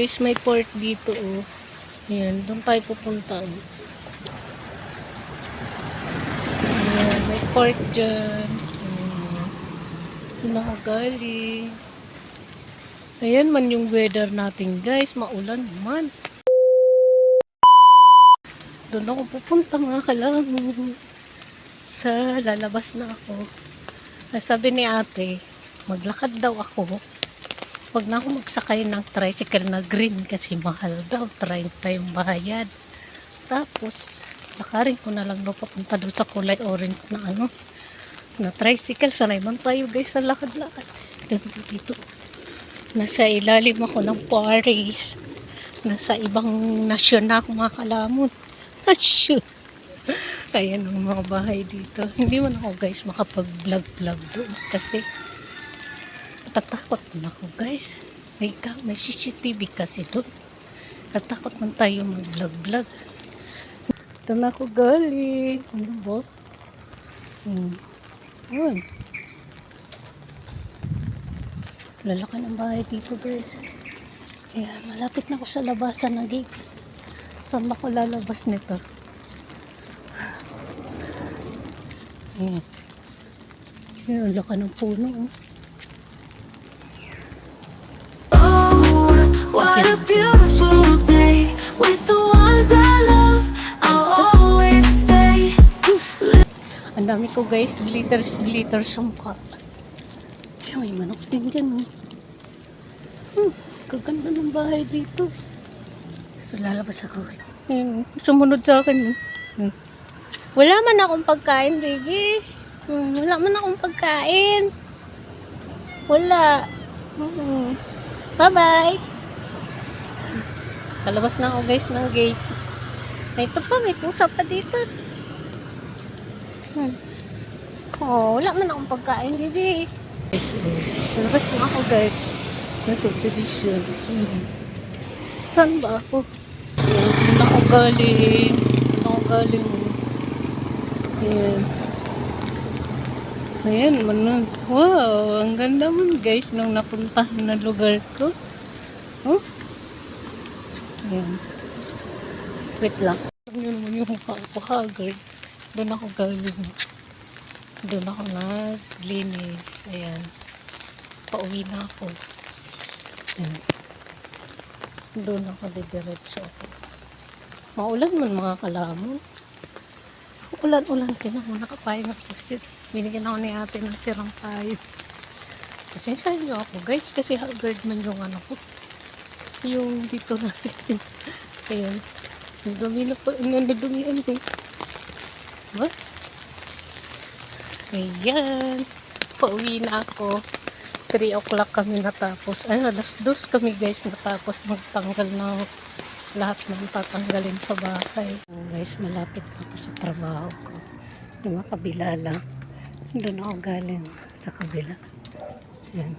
guys, may port dito oh. Ayan, doon tayo pupunta oh. Ayan, may port dyan. Doon ako galing. Ayan man yung weather natin guys, maulan naman. Doon ako pupunta mga kalamon. Sa lalabas na ako. Sabi ni ate, maglakad daw ako. Huwag na ako magsakay ng tricycle na green kasi mahal daw. 30 yung bayad. Tapos, lakarin ko na lang daw papunta doon sa kulay orange na ano. Na tricycle. Sanay man tayo guys sa lakad-lakad. Dito. Nasa ilalim ako ng Paris. Nasa ibang nasyon na ako mga kalamon. Nasyon. Ayan ang mga bahay dito. Hindi man ako guys makapag-vlog doon. Kasi tatakot na ako guys. May CCTV kasi doon. Tatakot man tayo mag-vlog. Ito na ako galing. Ano ba? Ayan. Lalaki ng bahay dito guys. Kaya malapit na ako sa labasan ng gate. Saan ba ako lalabas nito? Ayan. Ayan, laki ng puno oh. What a beautiful day with the ones I love. I'll always stay. Ang dami ko guys, glitter sa mukha. Ay, may manok din dyan. Kaganda ng bahay dito. So lalabas ako. Sumunod sa akin. Wala man akong pagkain, baby. Wala man akong pagkain. Wala. Bye-bye. Kalabas na ako guys ng gate. Ito pa, may pusa pa dito. Oh, wala man akong pagkain, baby. Kalabas na ako guys. Na subdivision. Saan ba ako? Doon ako galing. Ayan. Ayan, manon. Wow, ang ganda man guys nung napuntahan na lugar ko. Oh? Ayan. Wait lang. Ayan naman yung mukha ko haggard. Doon ako galing. Doon ako naglinis. Ayan. Pauwi na ako. Ayan. Doon ako didiretso ako. Maulan man mga kalamon. Ulan-ulan din ako. Nakapayang ako. Binigyan ako ni ate ng sirang payo. Pasensya nyo ako guys. Kasi haggard man yung ano ko. Yung dito natin. Ayan. Nandumi na po. Nandadumian ko. What? Ayan. Pauwi na ako. 3 o'clock kami natapos. Ay, alas 2 kami guys natapos magtanggal ng lahat ng tatanggalin sa bahay. Guys, malapit na ako sa trabaho ko. Yung kabila lang. Doon ako galing sa kabila. Yan.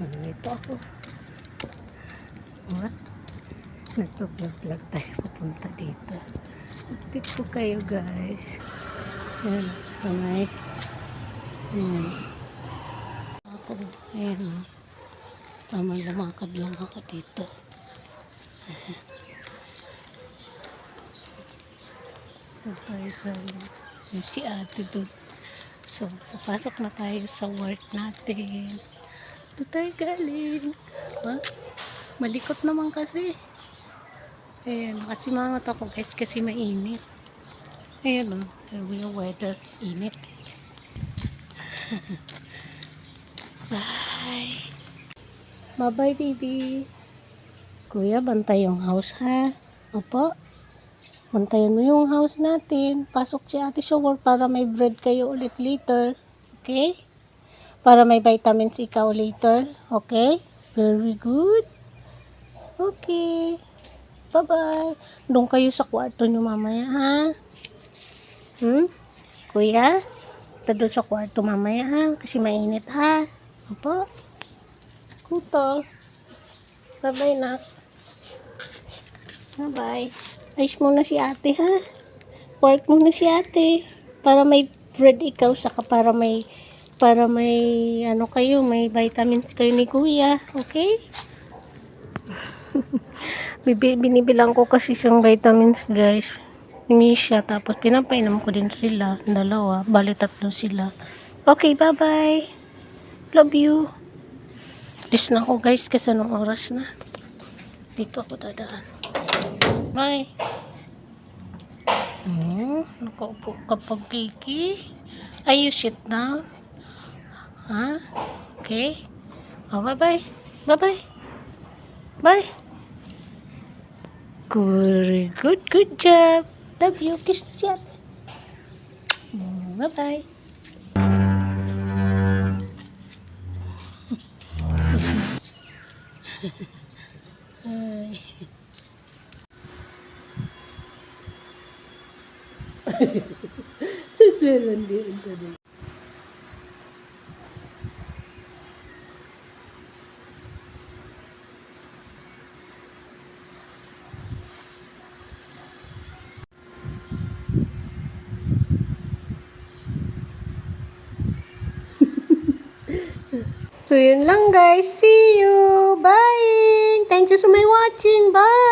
Dito ako. What? Nagpa-vlog tayo papunta dito. Update ko kayo guys. Yan. Sanay. Yan. Ako. Ayan. Tama lumakad lang ako dito. Yung si ate doon. So, papasok na tayo sa work natin. Doon tayo galing. Ha? Malikot naman kasi. Ayan, nakasimangot ako guys kasi mainit. Ayan o, yung weather, init. Bye. Bye-bye baby. Kuya, bantay yung house ha. Opo. Bantayan mo yung house natin. Pasok si ate sa work para may bread kayo ulit later. Okay? Para may vitamins ikaw later. Okay? Very good. Okay. Bye-bye. Doon kayo sa kwarto nyo mamaya ha. Kuya? Ito doon sa kwarto mamaya ha. Kasi mainit ha. Opo. Kuto. Bye-bye nak. Bye-bye. Ayos muna si ate ha. Work muna si ate. Para may bread ikaw. Saka para may ano kayo. May vitamins kayo ni kuya. Okay? Binibilang ko kasi siyang vitamins, guys. Hindi siya. Tapos, pinapainom ko din sila. Dalawa. Bali, tatlo sila. Okay, bye-bye. Love you. Alis na ako, guys, kasi anong oras na. Dito ako dadaan. Bye. Nakaupo ka pa, Kiki. Are you sit down? Ha? Okay. Oh, bye-bye. Bye-bye. Bye. Good. Good job. Love you. Kiss si ate. Bye-bye. Kiss na. Ay. So, yun lang guys. See you. Bye. Thank you so much watching. Bye.